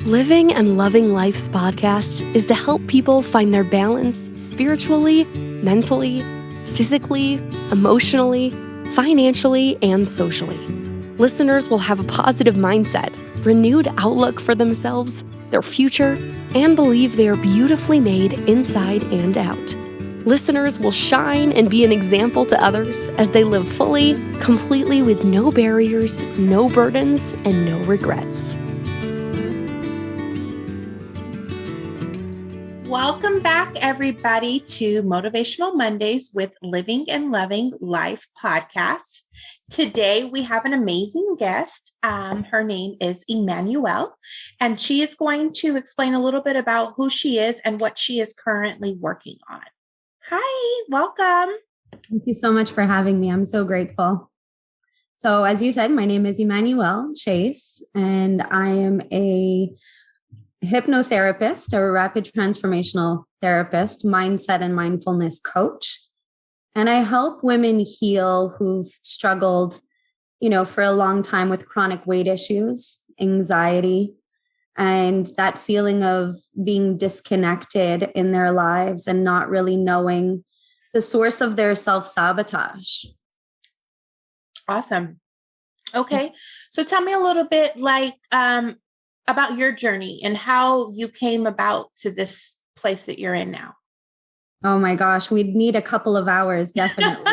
Living and Loving Life's podcast is to help people find their balance spiritually, mentally, physically, emotionally, financially, and socially. Listeners will have a positive mindset, renewed outlook for themselves, their future, and believe they are beautifully made inside and out. Listeners will shine and be an example to others as they live fully, completely with no barriers, no burdens, and no regrets. Welcome back, everybody, to Motivational Mondays with Living and Loving Life podcast. Today, we have an amazing guest. Her name is Emmanuelle, and she is going to explain a little bit about who she is and what she is currently working on. Hi, welcome. Thank you so much for having me. I'm so grateful. So, as you said, my name is Emmanuelle Chase, and I am a hypnotherapist, a rapid transformational therapist, mindset and mindfulness coach. And I help women heal who've struggled, for a long time with chronic weight issues, anxiety, and that feeling of being disconnected in their lives and not really knowing the source of their self-sabotage. Awesome. Okay. So tell me a little bit about your journey and how you came about to this place that you're in now. Oh my gosh, we'd need a couple of hours, definitely.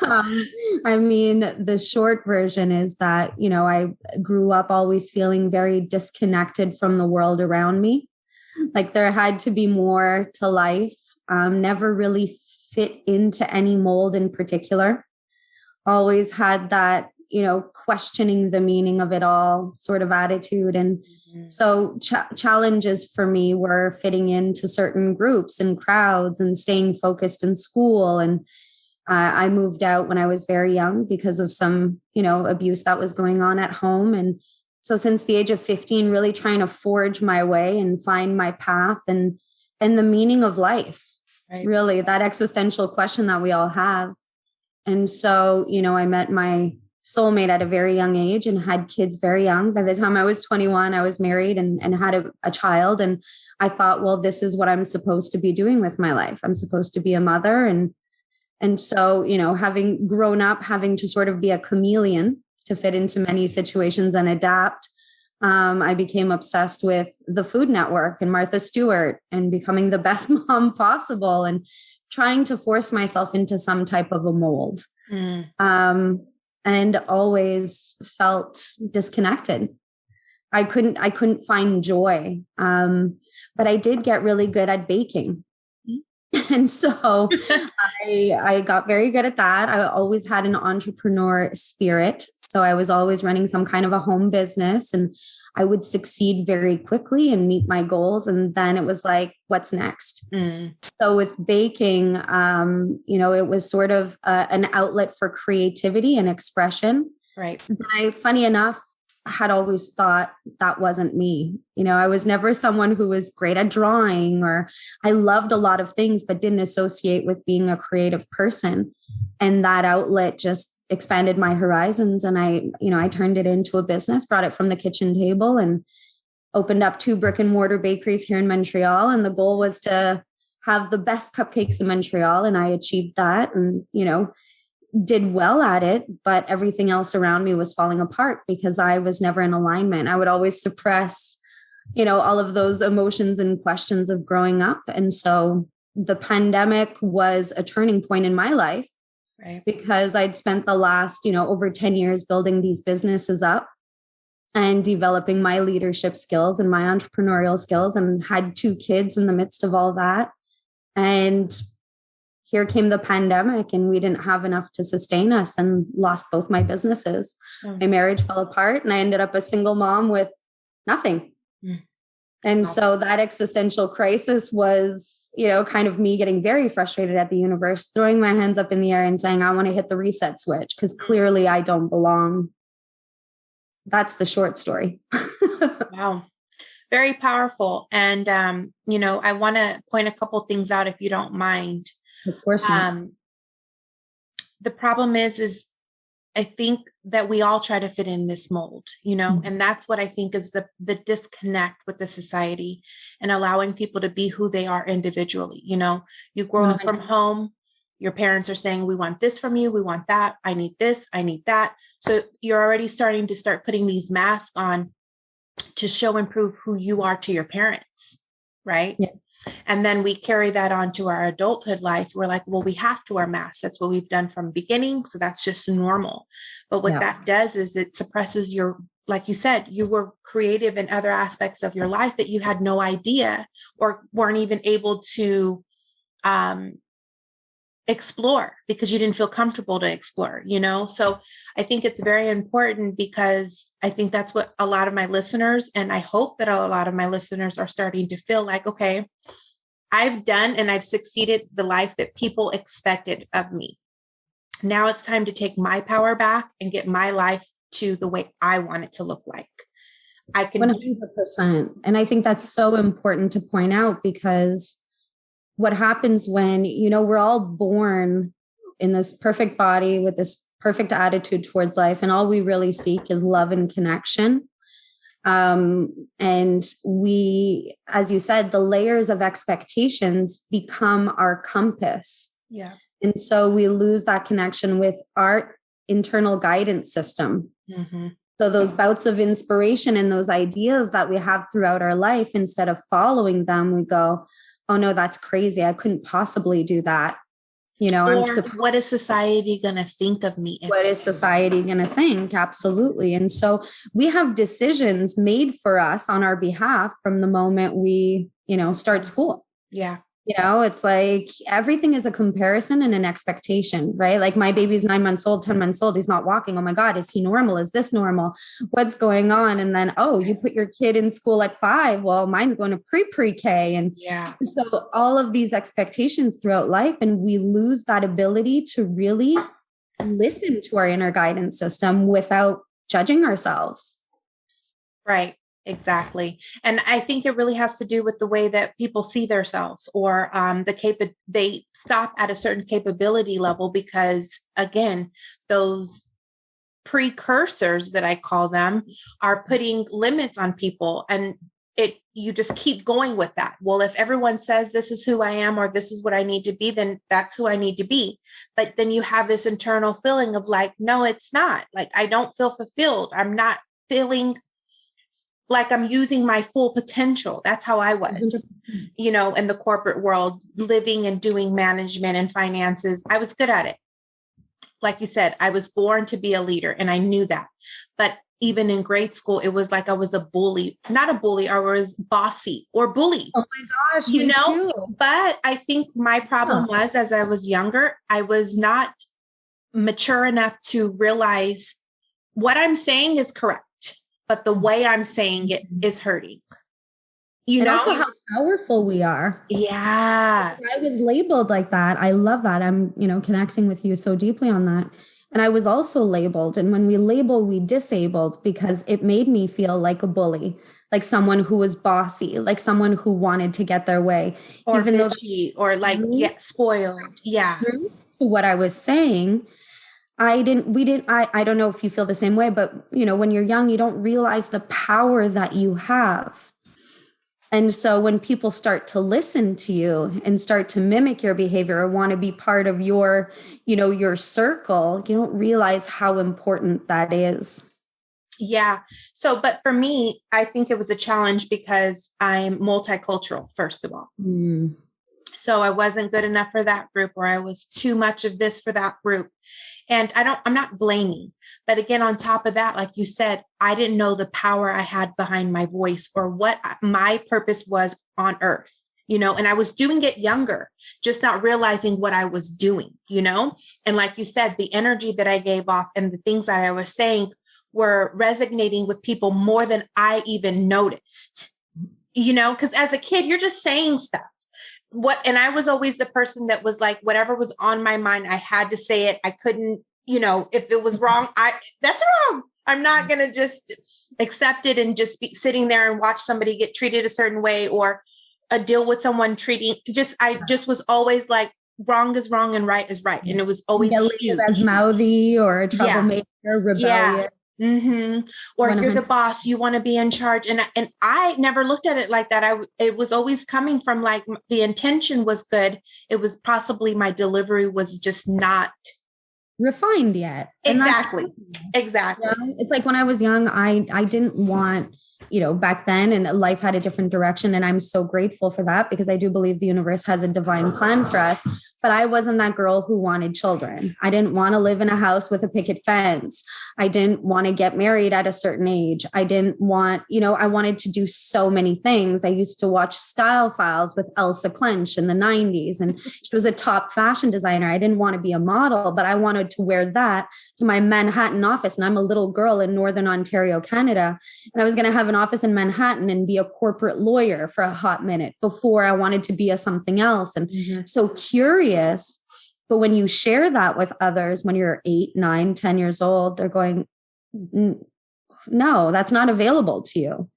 The short version is that, I grew up always feeling very disconnected from the world around me. Like there had to be more to life, never really fit into any mold in particular. Always had that questioning the meaning of it all sort of attitude. And so challenges for me were fitting into certain groups and crowds and staying focused in school. And I moved out when I was very young because of some, abuse that was going on at home. And so since the age of 15, really trying to forge my way and find my path and the meaning of life, right? Really that existential question that we all have. And so, I met my soulmate at a very young age and had kids very young. By the time I was 21, I was married and had a child. And I thought, well, this is what I'm supposed to be doing with my life. I'm supposed to be a mother. And so, having grown up, having to sort of be a chameleon to fit into many situations and adapt, I became obsessed with the Food Network and Martha Stewart and becoming the best mom possible and trying to force myself into some type of a mold. And always felt disconnected. I couldn't find joy. But I did get really good at baking. And so I got very good at that. I always had an entrepreneur spirit. So I was always running some kind of a home business and I would succeed very quickly and meet my goals. And then it was like, what's next? So with baking, it was sort of an outlet for creativity and expression. Right. But funny enough, had always thought that wasn't me. I was never someone who was great at drawing, or I loved a lot of things, but didn't associate with being a creative person. And that outlet just expanded my horizons. And I turned it into a business, brought it from the kitchen table and opened up 2 brick and mortar bakeries here in Montreal. And the goal was to have the best cupcakes in Montreal. And I achieved that and, did well at it, but everything else around me was falling apart because I was never in alignment. I would always suppress, all of those emotions and questions of growing up. And so the pandemic was a turning point in my life. Right. Because I'd spent the last, over 10 years building these businesses up and developing my leadership skills and my entrepreneurial skills and had 2 kids in the midst of all that. And here came the pandemic and we didn't have enough to sustain us and lost both my businesses. My marriage fell apart and I ended up a single mom with nothing. And so that existential crisis was, kind of me getting very frustrated at the universe, throwing my hands up in the air and saying, I want to hit the reset switch because clearly I don't belong. That's the short story. Wow. Very powerful. And, I want to point a couple things out if you don't mind. Of course not. The problem is I think that we all try to fit in this mold, and that's what I think is the disconnect with the society and allowing people to be who they are individually. You grow up from home, your parents are saying, we want this from you. We want that. I need this. I need that. So you're already starting to putting these masks on to show and prove who you are to your parents. Right. Yeah. And then we carry that on to our adulthood life. We're like, well, we have to wear masks. That's what we've done from beginning. So that's just normal. But what that does is it suppresses like you said, you were creative in other aspects of your life that you had no idea or weren't even able to explore because you didn't feel comfortable to explore, So I think it's very important because I think that's what a lot of my listeners, and I hope that a lot of my listeners are starting to feel like, okay, I've done and I've succeeded the life that people expected of me. Now it's time to take my power back and get my life to the way I want it to look like. I can 100%. And I think that's so important to point out because what happens when, we're all born in this perfect body with this perfect attitude towards life. And all we really seek is love and connection. And we, as you said, the layers of expectations become our compass. Yeah. And so we lose that connection with our internal guidance system. Mm-hmm. So those bouts of inspiration and those ideas that we have throughout our life, instead of following them, we go, oh no, that's crazy. I couldn't possibly do that. What is society going to think of me? What is society going to think? Absolutely. And so we have decisions made for us on our behalf from the moment we, start school. Yeah. It's like everything is a comparison and an expectation, right? Like my baby's 9 months old, 10 months old. He's not walking. Oh my God, is he normal? Is this normal? What's going on? And then, you put your kid in school at 5. Well, mine's going to pre-K. And so all of these expectations throughout life, and we lose that ability to really listen to our inner guidance system without judging ourselves. Right. Exactly. And I think it really has to do with the way that people see themselves or they stop at a certain capability level because, again, those precursors that I call them are putting limits on people. And you just keep going with that. Well, if everyone says this is who I am or this is what I need to be, then that's who I need to be. But then you have this internal feeling of like, no, it's not. Like, I don't feel fulfilled. I'm not feeling like I'm using my full potential. That's how I was, in the corporate world, living and doing management and finances. I was good at it. Like you said, I was born to be a leader and I knew that. But even in grade school, it was like I was a bully, not a bully, I was bossy or bully. Oh my gosh, me too. But I think my problem was as I was younger, I was not mature enough to realize what I'm saying is correct. But the way I'm saying it is hurting. Also how powerful we are. Yeah. I was labeled like that. I love that. I'm, connecting with you so deeply on that. And I was also labeled. And when we label, we disabled because it made me feel like a bully, like someone who was bossy, like someone who wanted to get their way. Or even bitchy, or like, spoiled. Yeah. What I was saying, I don't know if you feel the same way, but when you're young, you don't realize the power that you have. And so when people start to listen to you and start to mimic your behavior or want to be part of your, your circle, you don't realize how important that is. Yeah. So, but for me, I think it was a challenge because I'm multicultural, first of all. So I wasn't good enough for that group, or I was too much of this for that group. And I'm not blaming, but again, on top of that, like you said, I didn't know the power I had behind my voice or what my purpose was on earth, and I was doing it younger, just not realizing what I was doing, and like you said, the energy that I gave off and the things that I was saying were resonating with people more than I even noticed, because as a kid, you're just saying stuff. And I was always the person that was like, whatever was on my mind, I had to say it. I couldn't, if it was wrong, that's wrong. I'm not going to just accept it and just be sitting there and watch somebody get treated a certain way or deal with someone I just was always like, wrong is wrong and right is right. And it was always huge. As mouthy or a troublemaker, rebellious. Yeah. Mm-hmm. Or 100%. You're the boss, you want to be in charge. And I never looked at it like that. It was always coming from like the intention was good. It was possibly my delivery was just not refined yet. Exactly. Exactly. You know, it's like when I was young, I didn't want, back then, and life had a different direction. And I'm so grateful for that because I do believe the universe has a divine plan for us. But I wasn't that girl who wanted children. I didn't want to live in a house with a picket fence. I didn't want to get married at a certain age. I didn't want, I wanted to do so many things. I used to watch Style Files with Elsa Clench in the 90s. And she was a top fashion designer. I didn't want to be a model, but I wanted to wear that to my Manhattan office. And I'm a little girl in Northern Ontario, Canada. And I was going to have an office in Manhattan and be a corporate lawyer for a hot minute before I wanted to be a something else. And so curious. But when you share that with others, when you're 8, 9, 10 years old, they're going, no, that's not available to you.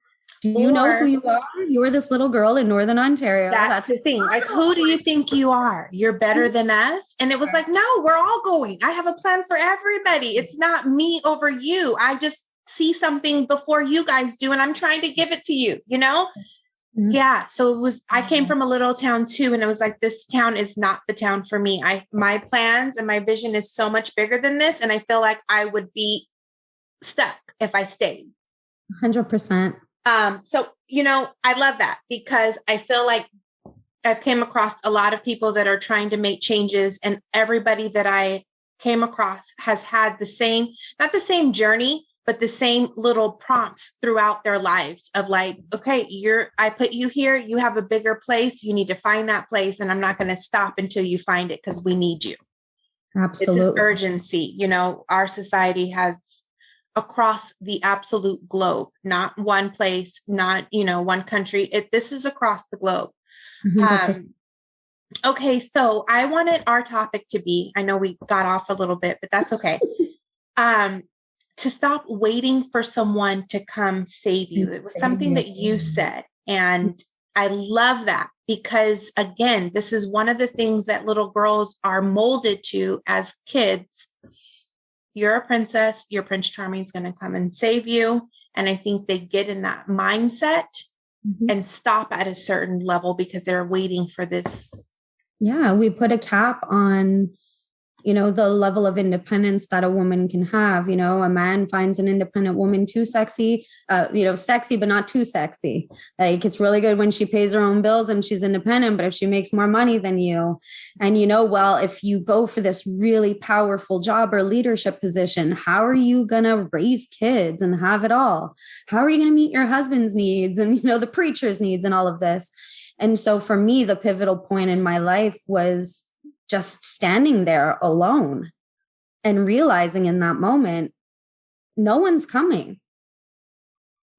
Do you know who you are? You're this little girl in Northern Ontario. That's the thing. Like, who do you think you are? You're better than us. And it was like, no, we're all going. I have a plan for everybody. It's not me over you. I just see something before you guys do, and I'm trying to give it to you, Mm-hmm. Yeah. So I came from a little town too. And it was like, this town is not the town for me. My plans and my vision is so much bigger than this. And I feel like I would be stuck if I stayed. 100%. So, I love that because I feel like I've came across a lot of people that are trying to make changes, and everybody that I came across has had not the same journey, but the same little prompts throughout their lives of like, okay, I put you here, you have a bigger place, you need to find that place. And I'm not going to stop until you find it because we need you. Absolutely. It's an urgency. Our society has across the absolute globe, not one place, not, one country. This is across the globe. Okay. So I wanted our topic to be, I know we got off a little bit, but that's okay. To stop waiting for someone to come save you. It was something that you said. And I love that because, again, this is one of the things that little girls are molded to as kids. You're a princess. Your Prince Charming is going to come and save you. And I think they get in that mindset and stop at a certain level because they're waiting for this. Yeah, we put a cap on the level of independence that a woman can have. A man finds an independent woman too sexy, sexy, but not too sexy. Like, it's really good when she pays her own bills and she's independent, but if she makes more money than you, and if you go for this really powerful job or leadership position, how are you going to raise kids and have it all? How are you going to meet your husband's needs and, the preacher's needs and all of this? And so for me, the pivotal point in my life was just standing there alone and realizing in that moment, no one's coming.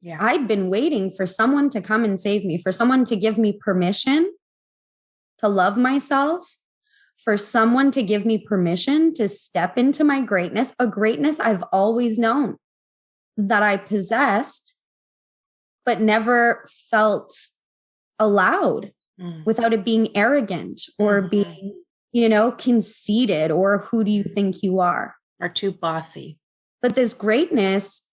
Yeah. I'd been waiting for someone to come and save me, for someone to give me permission to love myself, for someone to give me permission to step into my greatness, a greatness I've always known that I possessed, but never felt allowed without it being arrogant or being conceited, or who do you think you are? Or too bossy. But this greatness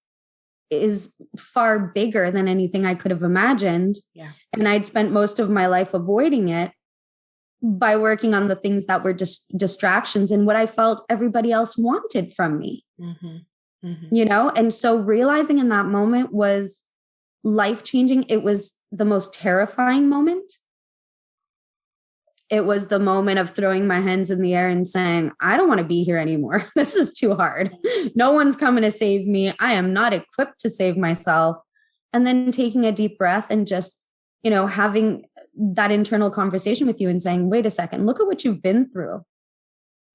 is far bigger than anything I could have imagined. Yeah. And I'd spent most of my life avoiding it by working on the things that were just distractions and what I felt everybody else wanted from me. And so realizing in that moment was life-changing. It was the most terrifying moment. It was the moment of throwing my hands in the air and saying, I don't want to be here anymore. This is too hard. No one's coming to save me. I am not equipped to save myself. And then taking a deep breath and just, having that internal conversation with you and saying, wait a second, look at what you've been through.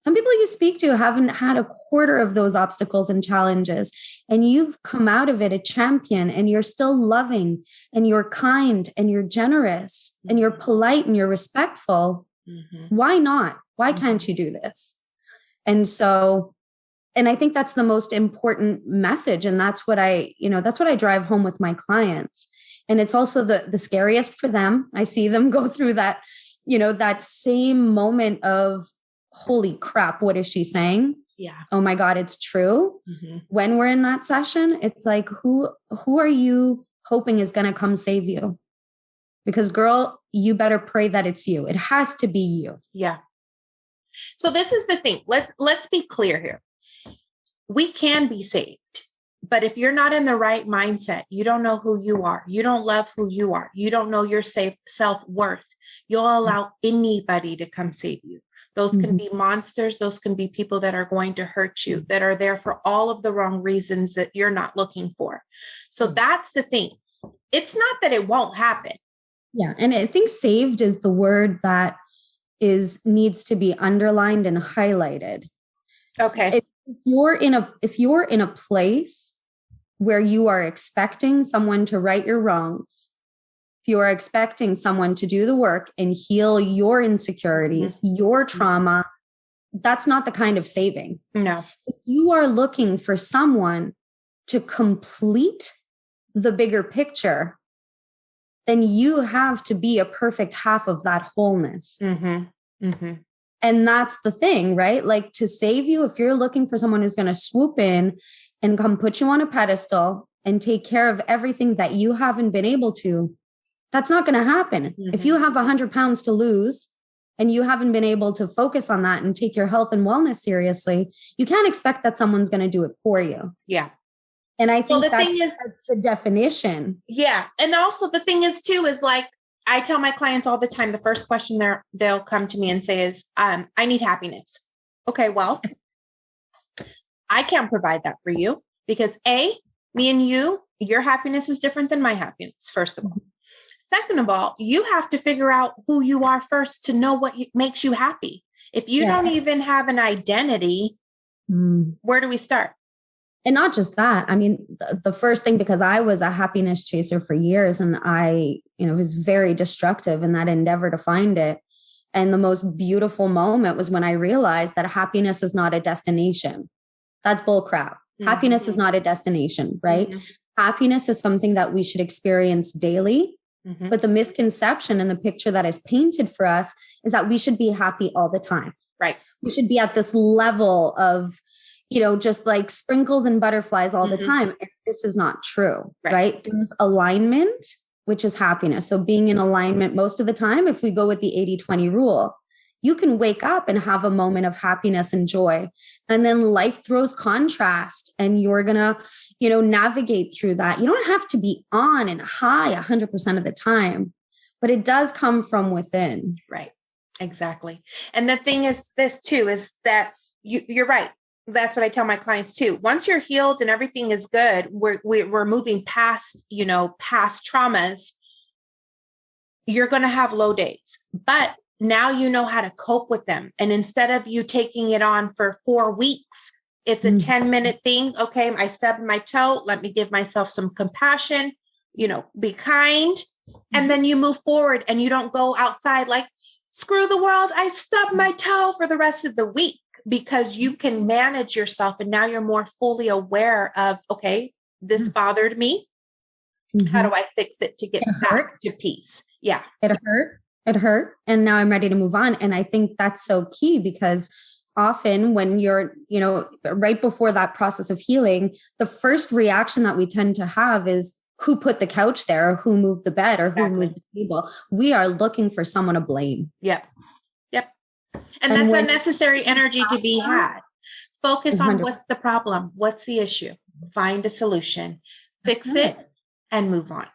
Some people you speak to haven't had a quarter of those obstacles and challenges, and you've come out of it a champion, and you're still loving, and you're kind, and you're generous, and you're polite, and you're respectful. Why not? Why can't you do this? And I think that's the most important message. And that's what I drive home with my clients. And it's also the scariest for them. I see them go through that that same moment of, holy crap, what is she saying? Yeah. Oh my God, it's true. Mm-hmm. When we're in that session, it's like, who are you hoping is going to come save you? Because girl, you better pray that it's you. It has to be you. Yeah. So this is the thing. Let's be clear here. We can be saved, but if you're not in the right mindset, you don't know who you are. You don't love who you are. You don't know your self-worth. You'll allow anybody to come save you. Those can be monsters. Those can be people that are going to hurt you, that are there for all of the wrong reasons that you're not looking for. So that's the thing. It's not that it won't happen. Yeah. And I think saved is the word that needs to be underlined and highlighted. Okay. If you're in a place where you are expecting someone to right your wrongs, if you are expecting someone to do the work and heal your insecurities, your trauma, that's not the kind of saving. No. If you are looking for someone to complete the bigger picture, then you have to be a perfect half of that wholeness. Mm-hmm. Mm-hmm. And that's the thing, right? Like, to save you, if you're looking for someone who's going to swoop in and come put you on a pedestal and take care of everything that you haven't been able to, that's not going to happen. Mm-hmm. If you have 100 pounds to lose and you haven't been able to focus on that and take your health and wellness seriously, you can't expect that someone's going to do it for you. Yeah. And I think that's the definition. Yeah. And also the thing is too, is like, I tell my clients all the time, the first question they'll come to me and say is, I need happiness. Okay, well, I can't provide that for you because me and you, your happiness is different than my happiness, first of all. Second of all, you have to figure out who you are first to know what makes you happy. If you don't even have an identity, where do we start? And not just that. I mean, the first thing, because I was a happiness chaser for years and I, was very destructive in that endeavor to find it. And the most beautiful moment was when I realized that happiness is not a destination. That's bull crap. Mm-hmm. Happiness is not a destination, right? Mm-hmm. Happiness is something that we should experience daily. Mm-hmm. But the misconception and the picture that is painted for us is that we should be happy all the time. Right. We should be at this level of, just like sprinkles and butterflies all the time. And this is not true, right? There's alignment, which is happiness. So being in alignment most of the time, if we go with the 80-20 rule, you can wake up and have a moment of happiness and joy. And then life throws contrast and you're going to, navigate through that. You don't have to be on and high 100% of the time, but it does come from within. Right. Exactly. And the thing is this too, is that you're right. That's what I tell my clients too. Once you're healed and everything is good, we're moving past, past traumas. You're going to have low days, but now you know how to cope with them. And instead of you taking it on for 4 weeks, it's a 10-minute thing. Okay. I stubbed my toe. Let me give myself some compassion, be kind. And then you move forward and you don't go outside like, screw the world. I stubbed my toe for the rest of the week. Because you can manage yourself and now you're more fully aware of, okay, this bothered me. Mm-hmm. How do I fix it to get back to peace? Yeah. It hurt. And now I'm ready to move on. And I think that's so key because often when you're, right before that process of healing, the first reaction that we tend to have is who put the couch there or who moved the bed or who moved the table. We are looking for someone to blame. Yep. And that's unnecessary energy to be had. Focus on what's the problem. What's the issue? Find a solution, fix it, and move on.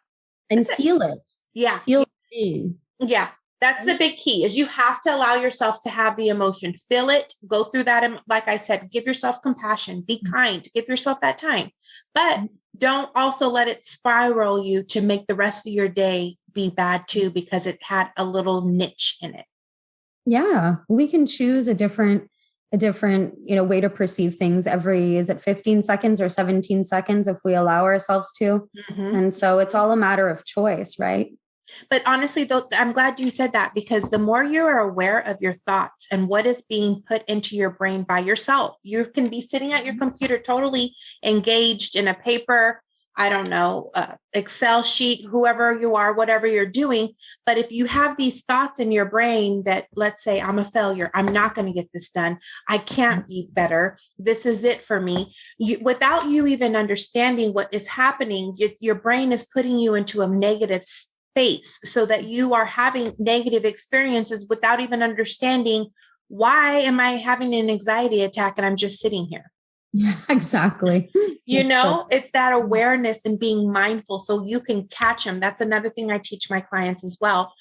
And feel it. Yeah. Feel it. Yeah. That's the big key is you have to allow yourself to have the emotion, feel it, go through that. And like I said, give yourself compassion, be kind, give yourself that time, but don't also let it spiral you to make the rest of your day be bad too, because it had a little niche in it. Yeah, we can choose a different, way to perceive things is it 15 seconds or 17 seconds if we allow ourselves to? Mm-hmm. And so it's all a matter of choice, right? But honestly, though, I'm glad you said that because the more you are aware of your thoughts and what is being put into your brain by yourself, you can be sitting at your computer totally engaged in a paper, I don't know, Excel sheet, whoever you are, whatever you're doing. But if you have these thoughts in your brain that, let's say, I'm a failure, I'm not going to get this done, I can't be better, this is it for me, without you even understanding what is happening, your brain is putting you into a negative space so that you are having negative experiences without even understanding, why am I having an anxiety attack and I'm just sitting here? Yeah, exactly. It's that awareness and being mindful so you can catch them. That's another thing I teach my clients as well.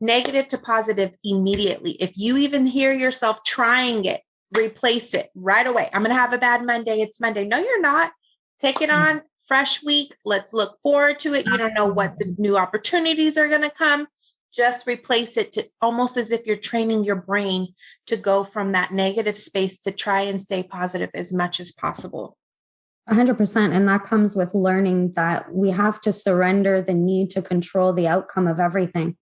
Negative to positive immediately. If you even hear yourself trying it, replace it right away. I'm going to have a bad Monday. It's Monday. No, you're not. Take it on. Fresh week. Let's look forward to it. You don't know what the new opportunities are going to come. Just replace it to almost as if you're training your brain to go from that negative space to try and stay positive as much as possible. 100%. And that comes with learning that we have to surrender the need to control the outcome of everything.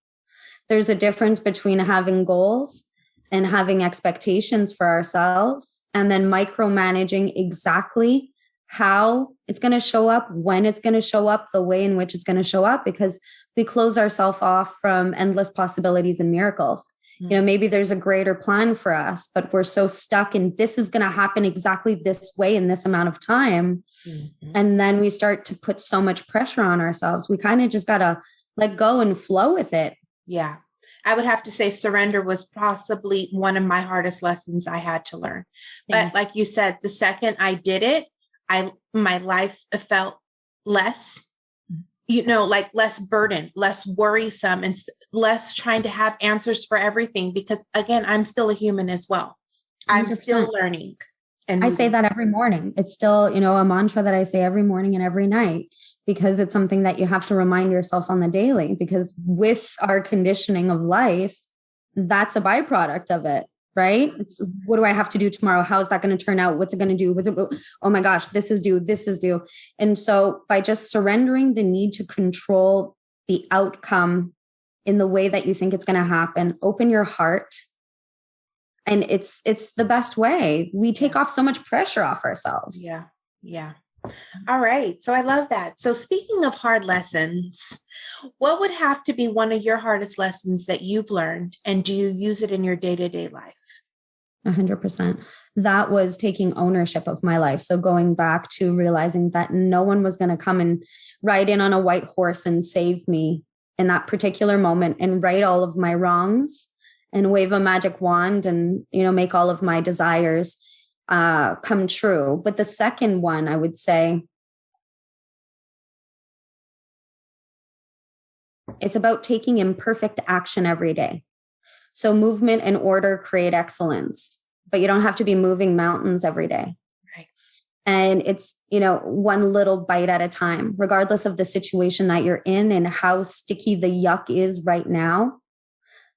There's a difference between having goals and having expectations for ourselves, and then micromanaging exactly how it's going to show up, when it's going to show up, the way in which it's going to show up, because we close ourselves off from endless possibilities and miracles. Mm-hmm. Maybe there's a greater plan for us, but we're so stuck in this is going to happen exactly this way in this amount of time. Mm-hmm. And then we start to put so much pressure on ourselves. We kind of just got to let go and flow with it. Yeah. I would have to say surrender was possibly one of my hardest lessons I had to learn. But like you said, the second I did it, my life felt less, like less burden, less worrisome, and less trying to have answers for everything. Because again, I'm still a human as well. I'm 100%. Still learning. And I say that every morning. It's still, a mantra that I say every morning and every night, because it's something that you have to remind yourself on the daily, because with our conditioning of life, that's a byproduct of it. Right? It's what do I have to do tomorrow? How is that going to turn out? What's it going to do? Oh my gosh, this is due. And so by just surrendering the need to control the outcome in the way that you think it's going to happen, open your heart. And it's the best way. We take off so much pressure off ourselves. Yeah. Yeah. All right. So I love that. So speaking of hard lessons, what would have to be one of your hardest lessons that you've learned? And do you use it in your day-to-day life? 100%. That was taking ownership of my life. So going back to realizing that no one was going to come and ride in on a white horse and save me in that particular moment and right all of my wrongs and wave a magic wand and, make all of my desires come true. But the second one, I would say, it's about taking imperfect action every day. So movement and order create excellence, but you don't have to be moving mountains every day. Right. And it's, one little bite at a time, regardless of the situation that you're in and how sticky the yuck is right now,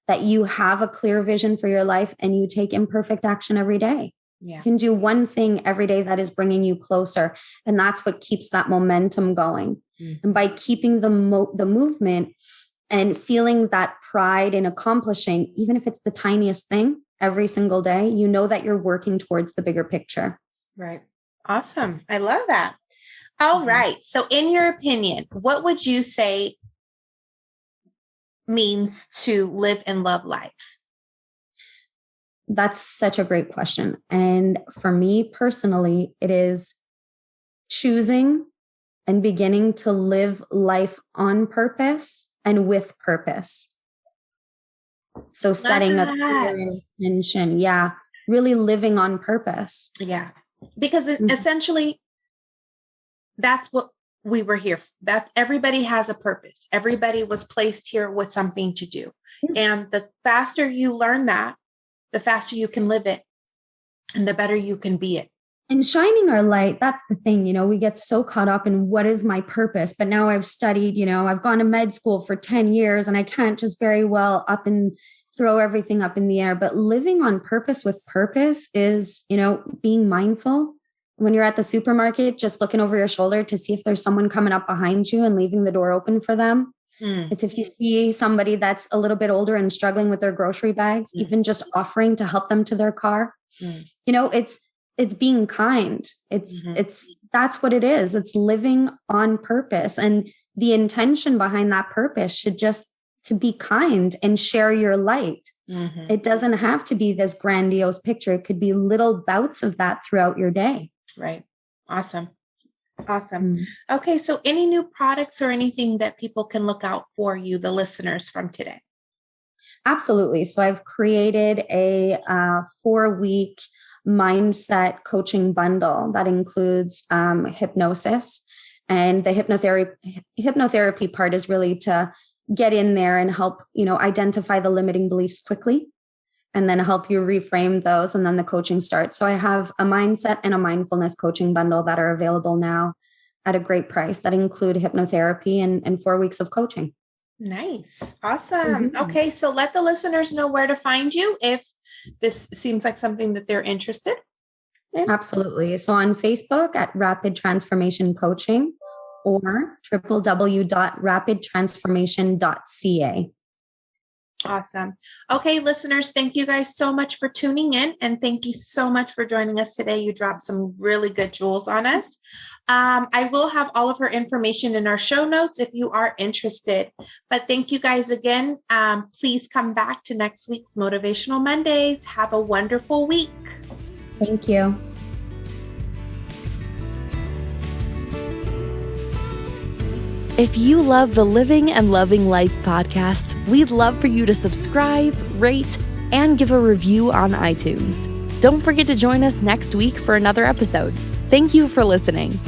that you have a clear vision for your life and you take imperfect action every day. Yeah. You can do one thing every day that is bringing you closer. And that's what keeps that momentum going. Mm-hmm. And by keeping the movement and feeling that pride in accomplishing, even if it's the tiniest thing every single day, that you're working towards the bigger picture. Right. Awesome. I love that. All right. So in your opinion, what would you say means to live and love life? That's such a great question. And for me personally, it is choosing and beginning to live life on purpose and with purpose. So setting a clear intention. Yeah. Really living on purpose. Yeah. Because essentially that's what we were here. That's everybody has a purpose. Everybody was placed here with something to do. Mm-hmm. And the faster you learn that, the faster you can live it and the better you can be it. And shining our light, that's the thing, we get so caught up in what is my purpose. But now I've studied, I've gone to med school for 10 years and I can't just very well up and throw everything up in the air. But living on purpose with purpose is, being mindful. When you're at the supermarket, just looking over your shoulder to see if there's someone coming up behind you and leaving the door open for them. It's if you see somebody that's a little bit older and struggling with their grocery bags, even just offering to help them to their car. It's being kind. That's what it is. It's living on purpose. And the intention behind that purpose should just to be kind and share your light. Mm-hmm. It doesn't have to be this grandiose picture. It could be little bouts of that throughout your day. Right. Awesome. Okay. So any new products or anything that people can look out for you, the listeners from today? Absolutely. So I've created a 4-week mindset coaching bundle that includes hypnosis, and the hypnotherapy part is really to get in there and help, identify the limiting beliefs quickly, and then help you reframe those. And then the coaching starts. So I have a mindset and a mindfulness coaching bundle that are available now at a great price that include hypnotherapy and 4 weeks of coaching. Nice. Awesome. Mm-hmm. Okay. So let the listeners know where to find you if this seems like something that they're interested in. Absolutely. So on Facebook at Rapid Transformation Coaching, or www.rapidtransformation.ca. Awesome. Okay, listeners, thank you guys so much for tuning in. And thank you so much for joining us today. You dropped some really good jewels on us. I will have all of her information in our show notes if you are interested. But thank you guys again. Please come back to next week's Motivational Mondays. Have a wonderful week. Thank you. If you love the Living and Loving Life podcast, we'd love for you to subscribe, rate, and give a review on iTunes. Don't forget to join us next week for another episode. Thank you for listening.